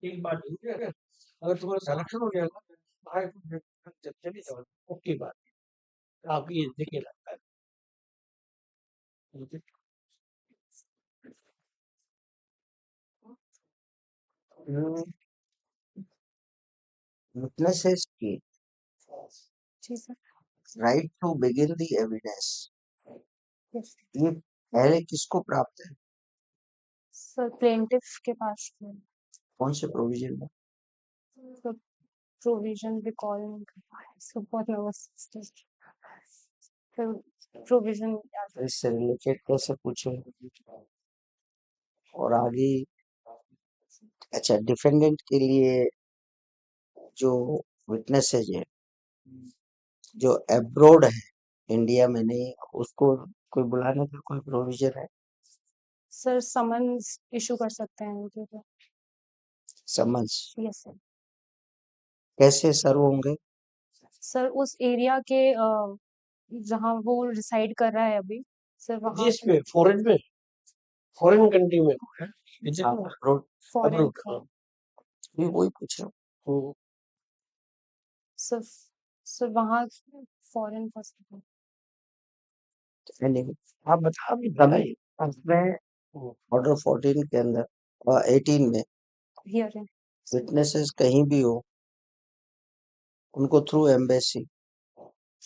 एक बात है, अगर तुम्हारा सिलेक्शन हो गया ना, बाहर जब चले जाओ, ओके बात है, आपको ये देखिए लगता है। Witnesses की जी sir. right to begin the evidence, yes ये पहले किसको प्राप्त है? सर, प्लेंटिफ के पास है। कौन से प्रोविजन में? सर, प्रोविजन रिकॉल नहीं कर पा रहे, सर बहुत नर्वस सर। प्रोविजन तो इससे रिलेटेड कैसे पूछे? और आगे अच्छा, डिफेंडेंट के लिए जो विटनेसेज है जो एब्रोड है, इंडिया में नहीं, उसको कोई बुलाने का कोई प्रोविजन है? सर समन्स इशू कर सकते हैं उनके ऊपर। Summons yes sir. कैसे सर्व होंगे? सर उस एरिया के जहाँ वो रिसाइड कर रहा है अभी, सर वहाँ विदेश में, फॉरेन कंट्री में है, विदेश में, अब्रोड फॉरेन अब्रोड, का भी वही पूछ रहा हूँ। सर। सर वहाँ फॉरेन का सर नहीं, आप बताइए। उसमें ऑर्डर 14 के अंदर और 18 में हियरिंग विटनेसेस कहीं भी हो, उनको थ्रू एम्बेसी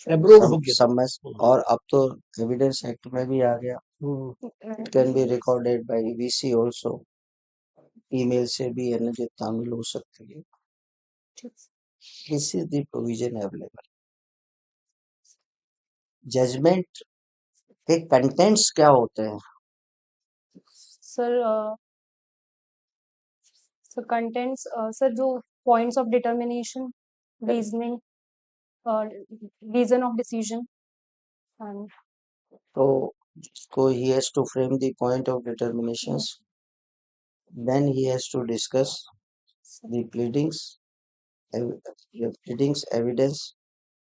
एब्रोड हो गया समझ, और अब तो एविडेंस एक्ट में भी आ गया, it can be recorded by VC also, email से भी एनर्जी तामील हो सकती है। This is the provision available. Judgement के कंटेंट्स क्या होते हैं? सर। सर कंटेंट्स, सर जो पॉइंट्स ऑफ डिटर्मिनेशन, रीजनिंग और रीजन ऑफ डिसीजन एंड तो जिसको he has to frame the point of determinations, then he has to discuss the pleadings, evidence,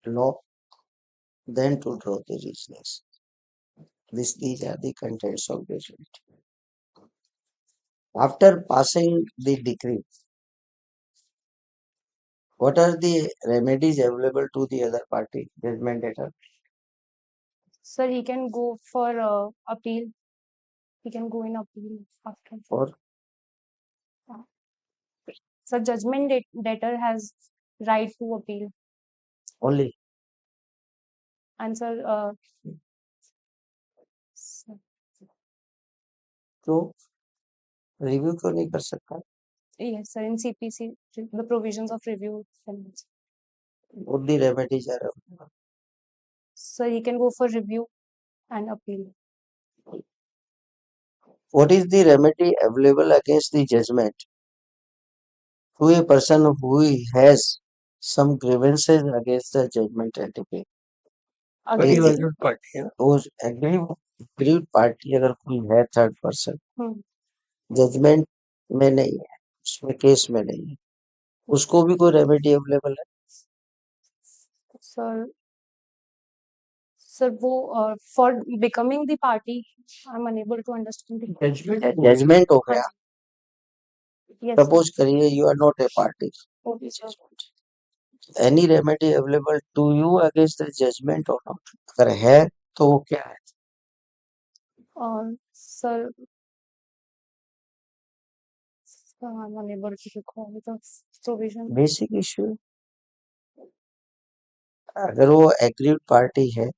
law, then to draw the reasonings. These are the contents of judgment. After passing the decree, what are the remedies available to the other party, judgment debtor? sir he can go for appeal. He can go in appeal after. Or Sir, judgment debtor has right to appeal. only And sir, sir, तो review क्यों नहीं कर सकता? yes sir, in CPC the provisions of review. What the remedies are available? So he can go for review and appeal. What is the remedy available against the judgment to a person who has some grievances against the judgment entity? Against aggrieved party है ना, उस aggrieved party अगर कोई है, third person, hmm, judgement में नहीं है, उसमें केस में नहीं है, उसको भी कोई रेमेडी अवेलेबल है? sir वो for becoming the party, I'm unable to understand the judgement हो गया, yes sir. सपोज करिए you are not a party, Okay, sir. Any remedy available to you against the judgement और not? अगर है तो वो क्या है? Sir, I'm unable to recall the provision. Basic issue, अगर वो एग्रीड पार्टी है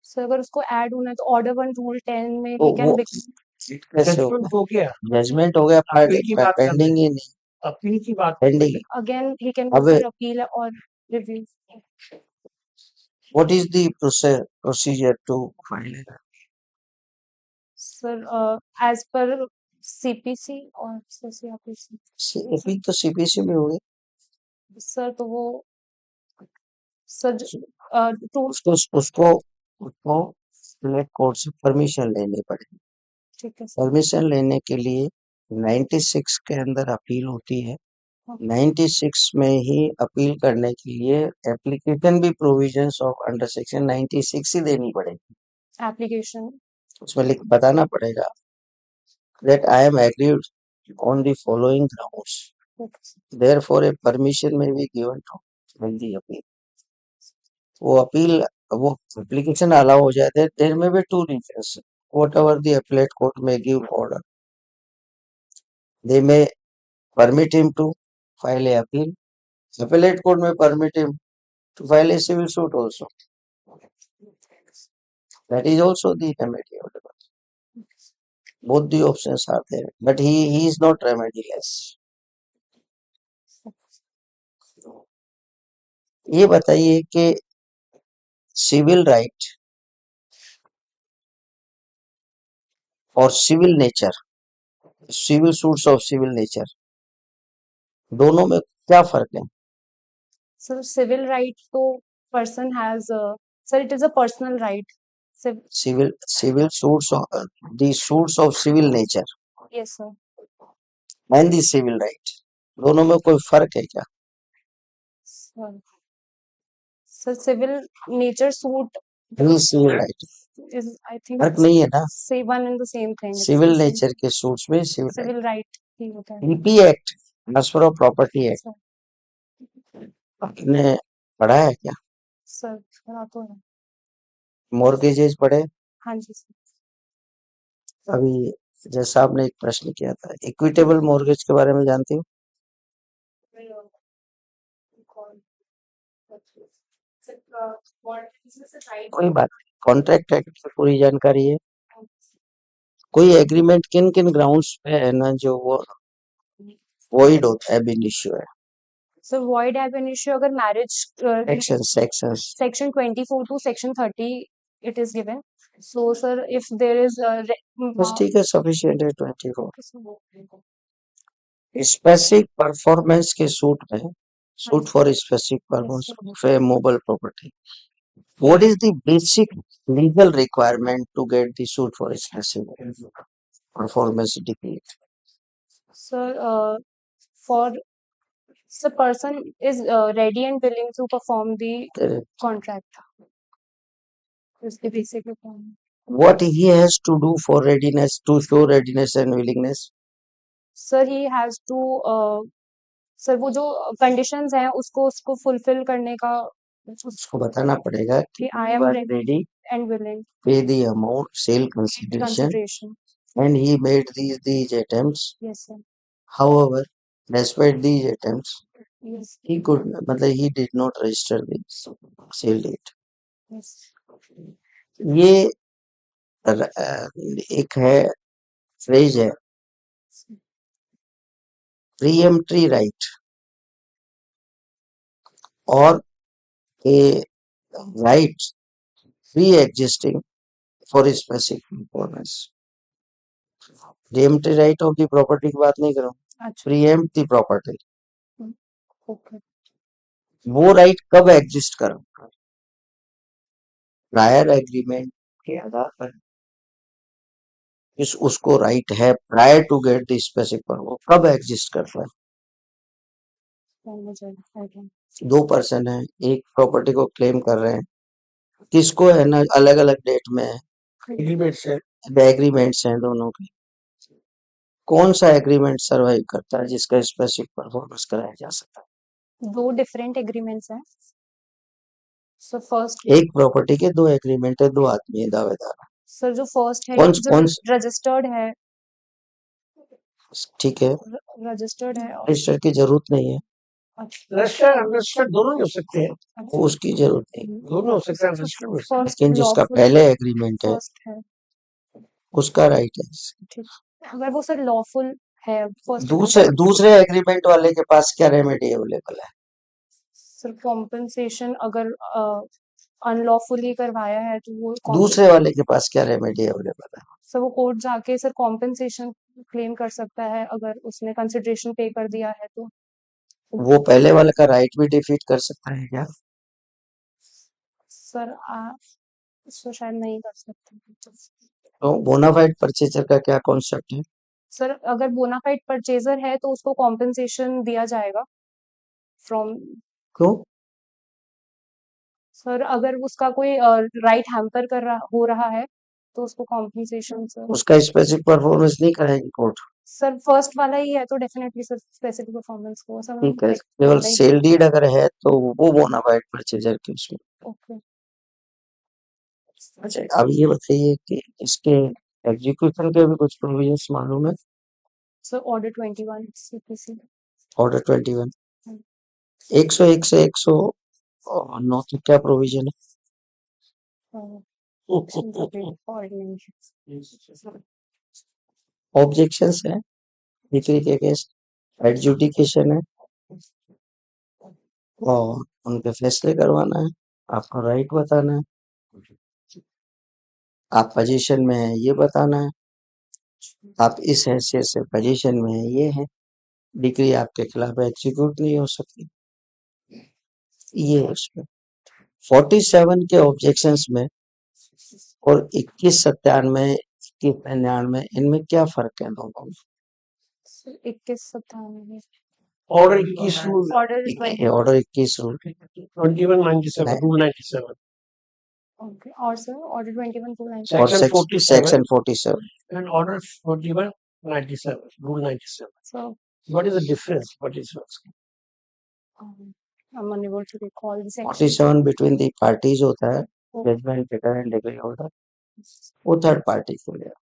सर अगर उसको ऐड होना है तो ऑर्डर 1 रूल 10 में तो he can वो कैसे जजमेंट हो गया, जजमेंट हो गया, अपील की बात कर रहे पेंडिंग ही नहीं, अपील की बात pending. again he can go अब for appeal or review. What is the procedure to file? Sir, as per CPC or CPC. Appeal तो सीपीसी में होगी, सर तो वो सर टू उसको उसको उसको सिलेक्ट कोर्ट से परमिशन लेनी पड़ेगी। ठीक है सर। परमिशन लेने के लिए 96 के अंदर अपील होती है, 96 में ही अपील करने के लिए एप्लीकेशन भी प्रोविजंस ऑफ अंडर सेक्शन 96 ही देनी पड़ेगी। एप्लीकेशन उसमें लिख बताना पड़ेगा that I am agreed on the following grounds, Okay, sir. Therefore, a permission may be given to file the appeal. वो अपील वो एप्लीकेशन अलाउ हो जाते हैं. देयर में be two reasons. Whatever the appellate court may give order, they may permit him to file a appeal. Appellate court may permit him to file a civil suit also. That is also the remedy available. Both the options are there, but he is not remediless. ये बताइए कि civil right और civil nature, civil suits of civil nature, दोनों में क्या फर्क है? So civil right तो person has sir it is a personal right. Civil suits the suits of civil nature Yes sir. and the civil right, दोनों में कोई फर्क है क्या? So civil nature suit civil right is I think फर्क नहीं है ना. say one and the same thing. It's civil the same. Nature के सूट्स में सिविल राइट. Civil right ही होता है. PP act, transfer of property act, Sir, आपने पढ़ा है क्या? sir पढ़ा तो है. मॉर्गेजेस पढ़े? हाँ जी sir. अभी जैसा आपने एक प्रश्न किया था, इक्विटेबल मॉर्गेज के बारे में जानते हो? कोई बात नहीं, कॉन्ट्रैक्ट एक्ट की पूरी जानकारी है. कोई एग्रीमेंट किन किन ग्राउंड्स पे है ना जो वो वॉइड होता है, बिन इश्यू है? So void ab initio अगर marriage sections section 24 to section 30 it is given. So sir if there is बस ठीक है, सफिशिएंट है 24. स्पेसिफिक परफॉर्मेंस के सूट में, suit for specific performance of A movable property, what is the basic legal requirement to get the suit for specific performance decree? sir for the person is ready and willing to perform the contract is the basic requirement. What he has to do for readiness, to show readiness and willingness? Sir he has to sir वो जो conditions हैं उसको fulfill करने का उसको बताना पड़ेगा कि I am ready and willing pay the amount, sale consideration, and he made these attempts. Yes sir. However, despite these attempts, Yes. he could, मतलब he did not register the sale date. Yes. ये एक है phrase है, preemptory right और a right pre existing for specific performance. Preemptory right of the property की बात नहीं कर रहा हूँ, प्रीएम्प्ट द प्रॉपर्टी. Okay. वो राइट कब एग्जिस्ट कर? प्रायर एग्रीमेंट के आधार पर उसको राइट है prior to get the specific पर, वो कब एग्जिस्ट करता है? दो पर्सन है, एक प्रॉपर्टी को क्लेम कर रहे हैं, किसको है ना अलग अलग डेट में एग्रीमेंट्स हैं दोनों के. कौन सा एग्रीमेंट सर्वाइव करता है जिसका स्पेसिफिक परफॉर्मेंस कराया जा सकता है? दो डिफरेंट एग्रीमेंट्स हैं. सो फर्स्ट एक प्रॉपर्टी के दो एग्रीमेंट है, दो आदमी है दावेदार. सर जो फर्स्ट है कौन रजिस्टर्ड है, ठीक है, रजिस्टर्ड है. रजिस्टर की जरूरत नहीं है, रजिस्टर्ड दोनों ही हो सकते हैं, उसकी जरूरत नहीं. दोनों हो सकते हैं रजिस्टर्ड. लेकिन जिसका पहले एग्रीमेंट है उसका राइट है. अगर वो सर लॉफुल है दूसरे एग्रीमेंट वाले के पास क्या रेमेडी अवेलेबल है? सर कॉम्पेंसेशन अगर अनलॉफुली करवाया है तो वो दूसरे वाले के पास क्या रेमेडी अवेलेबल है? सर वो कोर्ट जाके सर कॉम्पेंसेशन क्लेम कर सकता है अगर उसने कंसिडरेशन पे कर दिया है तो. वो पहले वाले का राइट भी डिफीट कर सकता है क्या? सर इसको शायद नहीं कर सकते. तो बोनाफाइड परचेजर का क्या कॉन्सेप्ट है? सर अगर बोनाफाइड परचेजर है तो उसको कॉम्पेंसेशन दिया जाएगा फ्रॉम. क्यों? सर अगर उसका कोई राइट हैम्पर हो रहा है तो उसको कॉम्पेंसेशन सर. उसका स्पेसिफिक परफॉर्मेंस नहीं कराएगी कोर्ट? सर फर्स्ट वाला ही है तो डेफिनेटली सर स्पेसिफिक परफॉर्मेंस को सर ठीक है, लाइक केवल वाला ही सेल डीड अगर है तो वो बोनाफाइड परचेजर के उसमें। ओके अच्छा, अब ये बताइए कि इसके एग्जीक्यूशन के भी कुछ प्रोविजंस मालूम है? सर ऑर्डर 21 सीपीसी ऑर्डर 21 101 से 109 तक क्या प्रोविजन है? ऑब्जेक्शंस है डिक्री के अगेंस्ट, एडजुडिकेशन है और उनके फैसले करवाना है, आपका राइट बताना है, आप पोजीशन में है ये बताना है, आप इस हैसियत से पोजीशन में है ये है, डिग्री आपके खिलाफ एग्जीक्यूट नहीं हो सकती। ये है उसमें 47 के ऑब्जेक्शंस में और 2197 2199 इनमें क्या फर्क है दोनों में? 2197 ऑर्डर 21 रूल ऑर्डर ये ऑर्डर 21 रूल 2197 रूल 97 ओके और सर ऑर्डर 21 टू 9 और section 47 section 47 and order 41 97 rule 97. so What is the difference? What is I'm unable to recall the section 47 between the parties होता है, judgement letter and decree order, वो third party को लिया।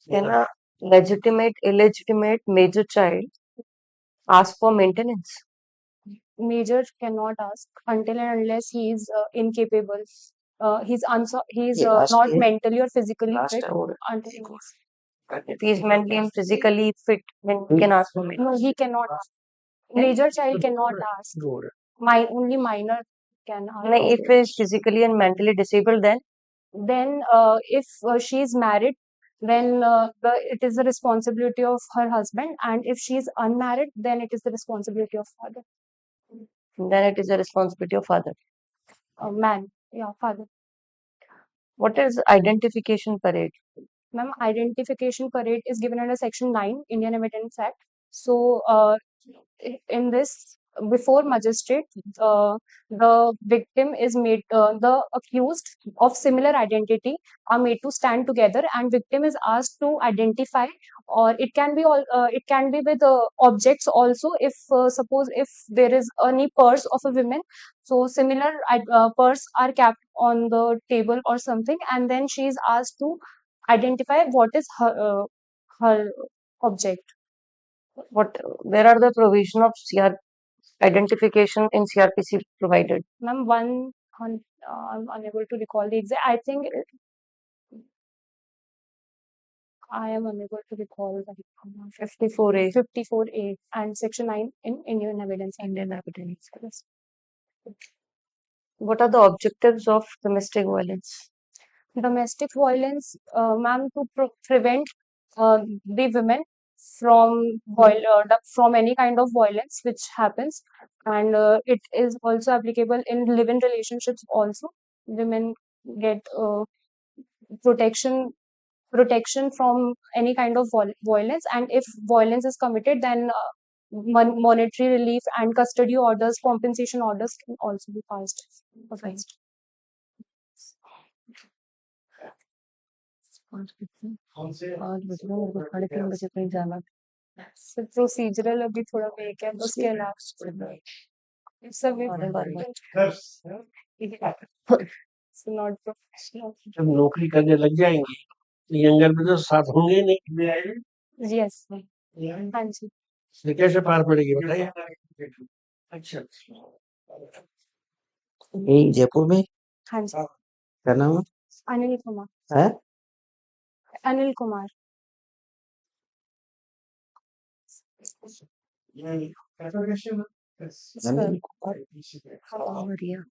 Can a legitimate, illegitimate major child ask for maintenance? major cannot ask until and unless he is incapable he's ये last not है, mentally or physically last fit है order। until If he is mentally and physically fit, then he can ask for no maintenance. he cannot ask major child cannot ask order? only minor can ask Like, if he is physically and mentally disabled, then if she is married then it is the responsibility of her husband and if she is unmarried then it is the responsibility of father then it is the responsibility of father. man yeah father What is identification parade? Ma'am, identification parade is given under Section 9 Indian Evidence Act. So, in this, before magistrate, the victim is made, the accused of similar identity are made to stand together, and victim is asked to identify, or it can be all, it can be with objects also. If suppose if there is any purse of a woman, so similar purse are kept on the table or something, and then she is asked to identify what is her object. Where are the provision of identification in CRPC provided? Ma'am, I'm unable to recall the exact. I think I am unable to recall the 54A. 54A and Section 9 in Indian Evidence Act. Indian evidence. Yes. What are the objectives of domestic violence? Domestic violence, ma'am, to prevent the women from from any kind of violence which happens, and it is also applicable in live-in relationships. Also, women get protection from any kind of violence, and if violence is committed, then monetary relief and custody orders, compensation orders can also be passed. Against. आज बज रहा है, मेरे को 3:30 कहीं जाना sir procedural अभी थोड़ा वेक है उसके अलावा सब अरे बार नॉट प्रोफेशनल जब नौकरी करने लग जाएंगे तो यंगर ब्रदर्स साथ होंगे ही नहीं। यस हाँ जी ये कैसे पार पड़ेगी बताइए। अच्छा यही जयपुर में हाँ जी क्या नाम अनिल कुमार है? अनिल कुमार अनिल बढ़िया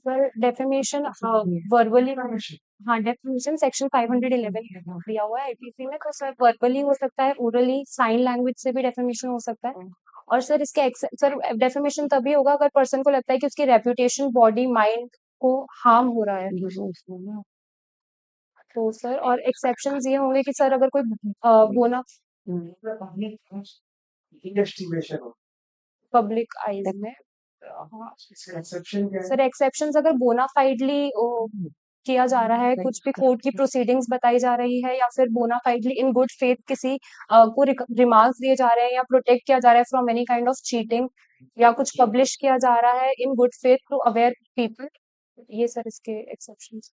सर डेफेमेशन वर्बली हाँ डेफिनेशन सेक्शन 511 दिया हुआ है आईपीसी में तो सर वर्बली हो सकता है ओरली साइन लैंग्वेज से भी डेफेमेशन हो सकता है और सर इसके सर डेफेमेशन तभी होगा अगर पर्सन को लगता है कि उसकी रेपुटेशन बॉडी माइंड को हार्म हो रहा है तो सर और एक्सेप्शंस ये होंगे कि सर अगर कोई बोना इन्वेस्टिगेशन पब्लिक आईज में हाँ एक्सेप्शन क्या है? सर एक्सेप्शंस अगर बोनाफाइडली किया जा रहा है, कुछ भी कोर्ट की प्रोसीडिंग्स बताई जा रही है, या फिर बोनाफाइडली इन गुड फेथ किसी को रिमार्क्स दिए जा रहे हैं या प्रोटेक्ट किया जा रहा है from any kind of cheating, या कुछ पब्लिश किया जा रहा है in good faith to aware people, ये सर इसके एक्सेप्शंस।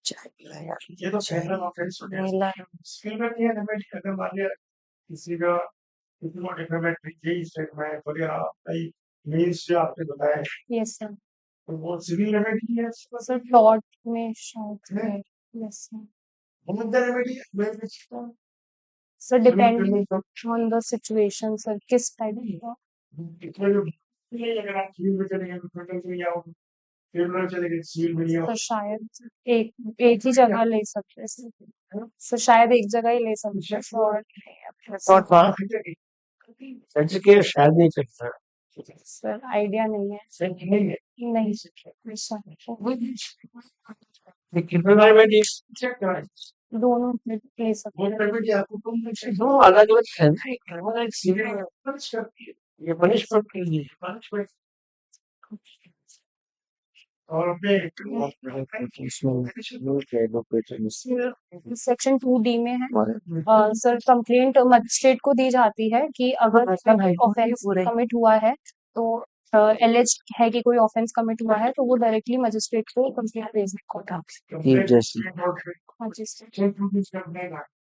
चाय पिलाया ये तो चाय फेडरल ऑफेंस हो गया। नीला सिविल में नहीं है रेमेडी, अगर मान लिया किसी का किसी को डिफेमेटरी यही स्टेटमेंट वगैरह कई मीन्स जो आपने बताए, यस सर। तो वो सिविल रेमेडी है। सर प्लॉट में शायद है? है। Yes sir. What the remedy? Where which sir civil depending criminal on the situation sir, किस टाइप का। इतना जो नहीं, अगर आप सिविल में चलेंगे तो फेडरल में आओ, फेडरल चलेंगे सिविल में नहीं आओ। सर शायद एक एक ही जगह ले सकते हैं सर। सर शायद एक जगह ही ले सकते हैं और और वहाँ सच के शायद नहीं सकता। सर आइडिया नहीं है। सच नहीं है। नहीं सर कितना रेमेडी चेक करें। दोनों ले सकते वो हैं। रेमेडी आपको तुम से दो अलग अलग है ना, एक क्रिमिनल एक सिविल में पनिश करती है, ये पनिशमेंट के लिए पनिशमेंट और अपने सेक्शन 2D में है सर, कंप्लेंट मजिस्ट्रेट को दी जाती है कि अगर ऑफेंस कमिट हुआ है तो एलिज है कि कोई ऑफेंस कमिट हुआ है, तो वो डायरेक्टली मजिस्ट्रेट को कंप्लेंट भेजने को था। चीफ जस्टिस हाँ जी सर।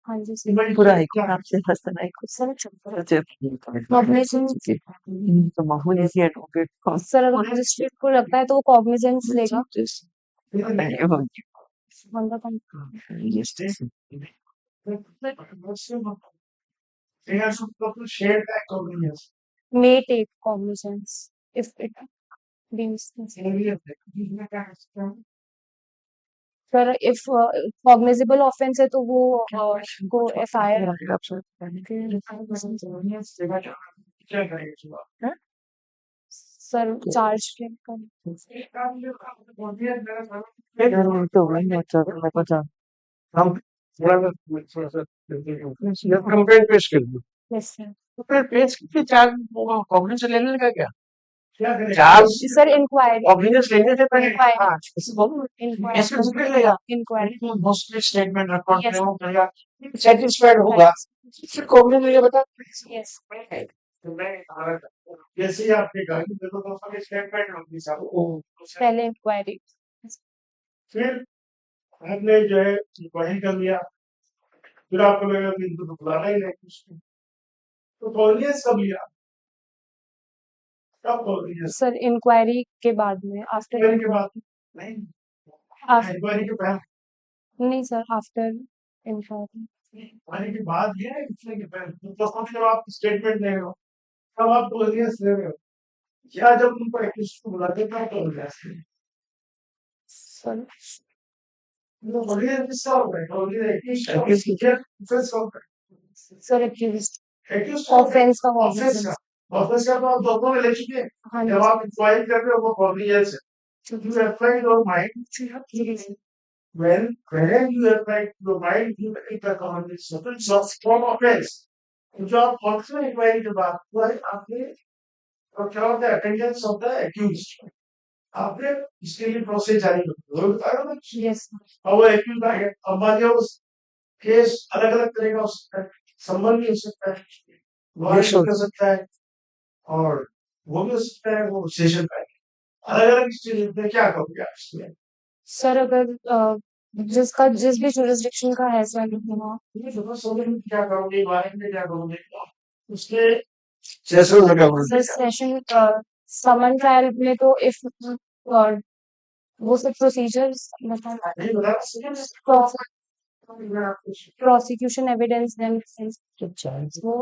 हाँ जी सर। पूरा है आपसे हंसना है कुछ सर कॉग्निजेंस तो माहौल ऐसी एडवोकेट कौन सर अगर मजिस्ट्रेट को लगता है तो वो कॉग्निजेंस लेगा है वो on the con- They are supposed to share that convenience. may take cognizance if it deems necessary. Sir if cognizable offence है तो वो को एफआईआर क्या करेंगे? सर चार्ज फ्रेम कर तो वही अच्छा मैं पता हम थोड़ा सा कंप्लेंट पेश कर दो, यस सर। तो फिर पेश करके चार्ज कॉग्निजेंस लेने का क्या चार्ज सर इंक्वायरी कॉग्निजेंस लेने से पहले Inquiry. हाँ इसे बोलो ऐसे उसमें लेगा inquiry mostly statement record Yes. में करेगा, सेटिस्फाइड होगा फिर कॉग्निजेंस ये बता यस तो मैं जैसे ही आपने कहा कि देखो तो सारे स्टेटमेंट होगी सब पहले इंक्वायरी फिर हमने जो है वही कर लिया, फिर आपको लगेगा कि इनको तो बुलाना ही नहीं कुछ, तो कॉग्निजेंस कब लिया, कब कॉग्निजेंस सर इंक्वायरी के बाद में आफ्टर इंक्वायरी के बाद नहीं, इंक्वायरी के पहले, नहीं सर आफ्टर इंक्वायरी इंक्वायरी के बाद ये है इसलिए के पहले तो समझ लो आप स्टेटमेंट दे रहे हो तब आप कॉग्निजेंस ले रहे हो, या जब उनको एक्यूज को बुलाते तब कॉग्निजेंस ले रहे हो। सर तो कॉग्निजेंस किसका होता है, कॉग्निजेंस एक्यूज की क्या ऑफेंस का होता सर एक्यूज्ड है, एक्यूज ऑफेंस का ऑफेंस का ऑफेंस का तो आप दोनों में ले चुके हैं, हाँ जब आप इंक्वायरी कर रहे हो वो कॉग्निजेंस है, you apply your mind when you apply your mind you take the cognizance of form offense, जो आप फंक्शन इंक्वायरी के बाद हुआ है आपने procure the attendance of the accused, आपने इसके लिए प्रोसेस जारी कर दो यस और वो एक्यूज आ गया, अब मान लिया उस केस अलग अलग तरह का हो सकता है, संबंध भी हो सकता है, वारंट हो सकता है और वो भी हो सकता है वो सेशन का अलग अलग स्टेज में क्या करोगे आप इसमें, सर अगर जिसका जिस भी जुरिस्डिक्शन का है सर ये सुबह सोने में क्या करोगे, वारंट में क्या करोगे, उसके सेशन में क्या सर करोगे, सेशन समन ट्रायल में तो इफ वो सब प्रोसीजर्स नहीं बता प्रोसिक्यूशन एविडेंस देन वो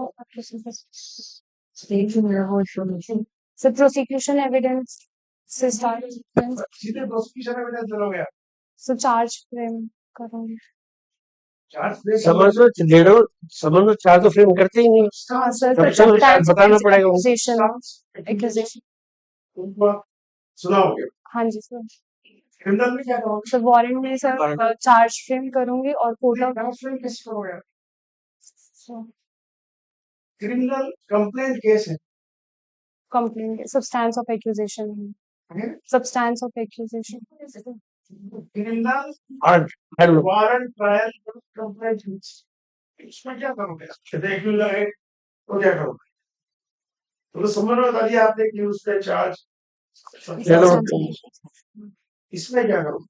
सर प्रोसिक्यूशन एविडेंस से स्टार्ट सीधे प्रोसिक्यूशन एविडेंस चलोगे आप, सर चार्ज फ्रेम करूंगी। समझ लो ले लो, समझ लो चार्ज तो फ्रेम करते ही नहीं, हाँ सर तब से शायद बताना पड़ेगा उनको। एक्यूजेशन उनको सुनाओगे, हाँ जी सर। क्रिमिनल में क्या करोगे, सर वारंट में सर चार्ज फ्रेम करूंगी और कोर्ट ऑफ ट्रांसफर कैसे करोगे आप? क्रिमिनल कंप्लेंट केस है, complaint, substance of accusation, Hmm? substance of accusation. Criminal hello warrant trial complaint, इसमें क्या करोगे? रेगुलर है तो क्या करोगे? तो समझ में बता दिया आपने कि उस पे charge, hello Substance of accusation. इसमें क्या करोगे?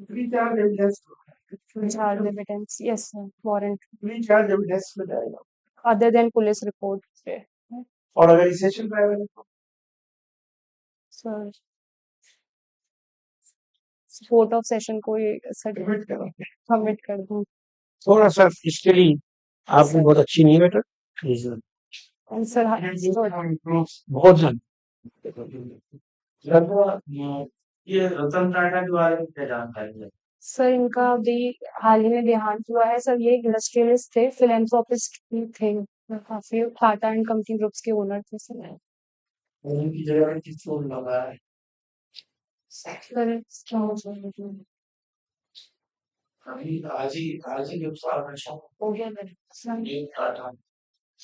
Pre charge evidence, Charge evidence, yes, sir. Warrant, pre charge evidence में जाएगा। other than police report. और अगर सेशन ड्राइवर है तो Sir, कोर्ट ऑफ सेशन को ये कमिट करोगे। सबमिट कर दूं। थोड़ा सा इसके लिए आपने बहुत अच्छी नहीं बेटा And sir, बहुत ज्यादा ये रतन टाटा के बारे में क्या जानकारी है? सर इनका अभी हाल ही में देहांत हुआ है। सर ये इंडस्ट्रियलिस्ट थे, फिलेंथ्रोपिस्ट भी थे, काफी टाटा एंड कंपनी ग्रुप्स के ओनर थे सर। उनकी जगह में किसको लगा है? सर अभी आज ही गिरफ्तार में शामिल हो गया मेरे sir new Tata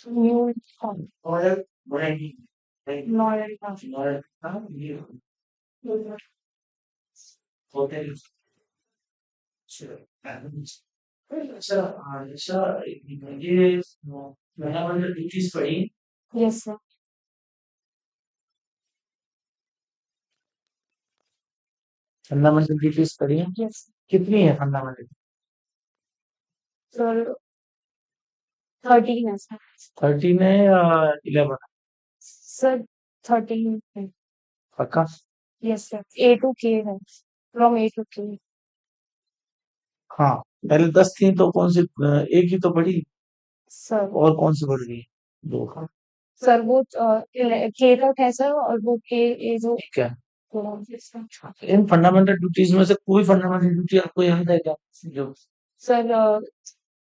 new royal brandy Noyyal royal ये होटल अच्छा अच्छा ये मैंने मतलब ड्यूटीज पढ़ी यस सर। फंडामेंटल ड्यूटीज करी है यस कितनी है फंडामेंटल सर 13 है सर। 13 है या 11 सर 13 है। पक्का yes sir A to K है, फ्रॉम A to K। हाँ पहले 10 थी तो कौन सी एक ही तो पढ़ी सर और कौन सी पढ़ रही है दो हाँ सर वो K तक है सर, और वो K ए जो ठीक है थोड़ा इन फंडामेंटल ड्यूटीज में से कोई फंडामेंटल ड्यूटी आपको याद है क्या जो सर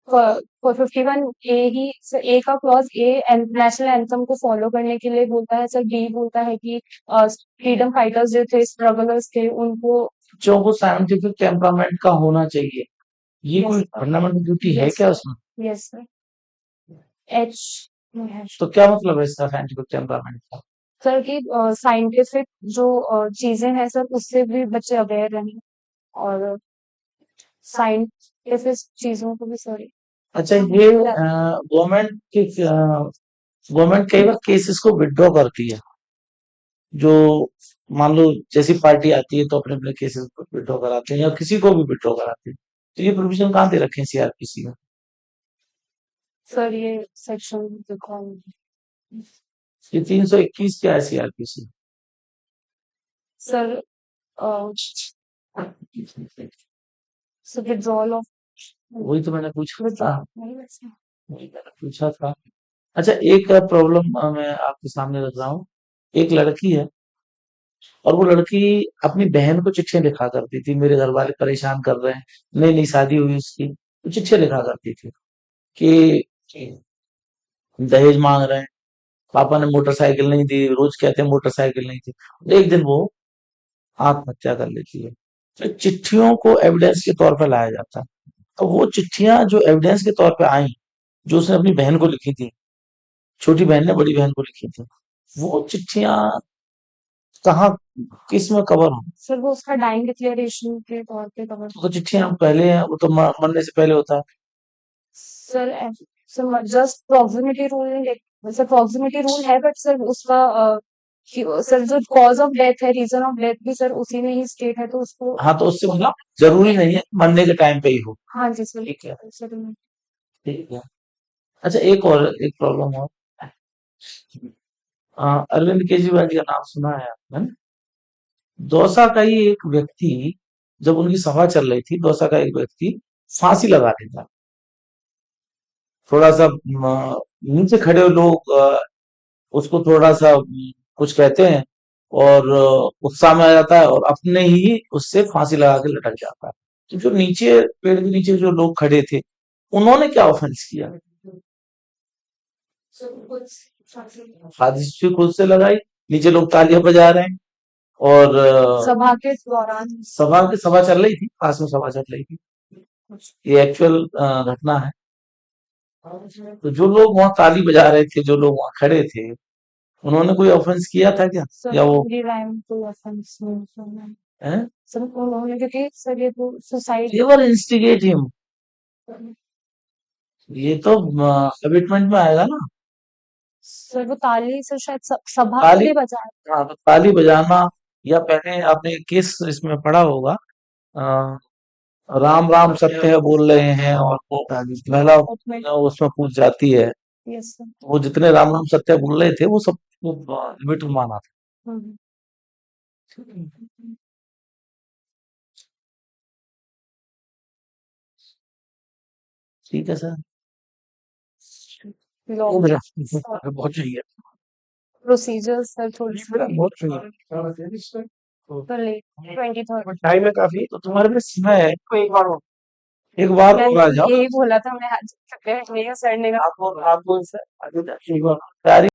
फॉर 51 ए ही सर, ए का क्लॉज ए नेशनल एंथम को फॉलो करने के लिए बोलता है सर। बी बोलता है कि फ्रीडम फाइटर्स जो थे, स्ट्रगलर्स थे, उनको बच्चों को साइंटिफिक टेम्परामेंट का होना चाहिए ये यस कोई सर। फंडामेंटल ड्यूटी है यस क्या सर। उसमें यस सर। एच तो क्या मतलब है इसका साइंटिफिक टेम्परामेंट का सर की साइंटिफिक जो चीजें हैं सर, उससे भी बच्चे अवेयर रहें, और साइंटिफिक चीजों को भी सॉरी अच्छा ये गवर्नमेंट कई बार केसेस को विड्रॉ करती है जो मान लो जैसी पार्टी आती है तो अपने अपने केसेस को विड्रॉ कराते हैं या किसी को भी विड्रॉ कराते हैं तो ये प्रोविजन कहाँ दे रखे हैं सीआरपीसी में सर ये सेक्शन देखो ये 321 क्या है सीआरपीसी सर विड्रॉल ऑफ वही तो मैंने पूछा था विड्रॉल वही मैंने पूछा था अच्छा एक प्रॉब्लम मैं आपके सामने रख रहा हूँ एक लड़की है और वो लड़की अपनी बहन को चिट्ठियां लिखा करती थी मेरे घर वाले परेशान कर रहे हैं नई नई शादी हुई उसकी तो चिट्ठियां लिखा करती थी कि दहेज मांग रहे हैं पापा ने मोटरसाइकिल नहीं दी रोज कहते हैं मोटरसाइकिल नहीं थी एक दिन वो आत्महत्या कर लेती है तो चिट्ठियों को एविडेंस के तौर पर लाया जाता है तो वो चिट्ठियां जो एविडेंस के तौर पे आई जो उसने अपनी बहन को लिखी थी छोटी बहन ने बड़ी बहन को लिखी थी वो चिट्ठियां कहाँ किस में कवर हो सर वो उसका डाइंग डिक्लेरेशन के तौर पे कवर तो चिट्ठियां पहले हैं वो तो मरने से पहले होता है sir sir just proximity rule, sir proximity rule है, बट सर उसका सर जो कॉज ऑफ डेथ है, रीजन ऑफ डेथ भी सर उसी में ही स्टेट है, तो उसको हाँ तो उससे मतलब जरूरी नहीं है मरने के टाइम पे ही हो हाँ जी सर। ठीक है सर ठीक है अच्छा एक प्रॉब्लम और अरविंद केजरीवाल जी का नाम सुना है आपने दौसा का ही एक व्यक्ति जब उनकी सभा चल रही थी दौसा का एक व्यक्ति फांसी लगा देता थोड़ा सा नीचे खड़े हुए लोग उसको थोड़ा सा कुछ कहते हैं और उत्साह में आ जाता है और अपने ही उससे फांसी लगा के लटक जाता है तो जो नीचे पेड़ के नीचे जो लोग खड़े थे उन्होंने क्या ऑफेंस किया फांसी खुद से लगाई नीचे लोग तालियां बजा रहे हैं और सभा के दौरान सभा चल रही थी पास में सभा चल रही थी ये एक्चुअल घटना है तो जो लोग वहां ताली बजा रहे थे, जो लोग वहां खड़े थे, उन्होंने कोई ऑफेंस किया था क्या? सर या वो मेरी राय में कोई ऑफेंस नहीं सुना हैं? सर उन्होंने, क्योंकि सर ये तो suicide They were instigate him. ये तो कमिटमेंट में आएगा ना। सर वो ताली से शायद सभा के ताली, लिए बजा हाँ, तो ताली बजाना, या पहले आपने केस इसमें पढ़ा होगा, अ, राम राम सत्य है बोल रहे हैं, और वो महिला उसमें। उसमें पूछ जाती है, यस सर। वो जितने राम राम सत्य बोल रहे थे वो सब लिमिट में माना था। हम्म। ठीक है सर, लॉ वो मेरा बहुत चाहिए, प्रोसीजर सर थोड़ी बहुत चाहिए। तो लेट 23rd। टाइम है काफी, तो तुम्हारे पास समय है, तो एक बार मैं और आ जाओ। यही बोला था, मैं आज नहीं सर ने आपको आपको एक बार तैयारी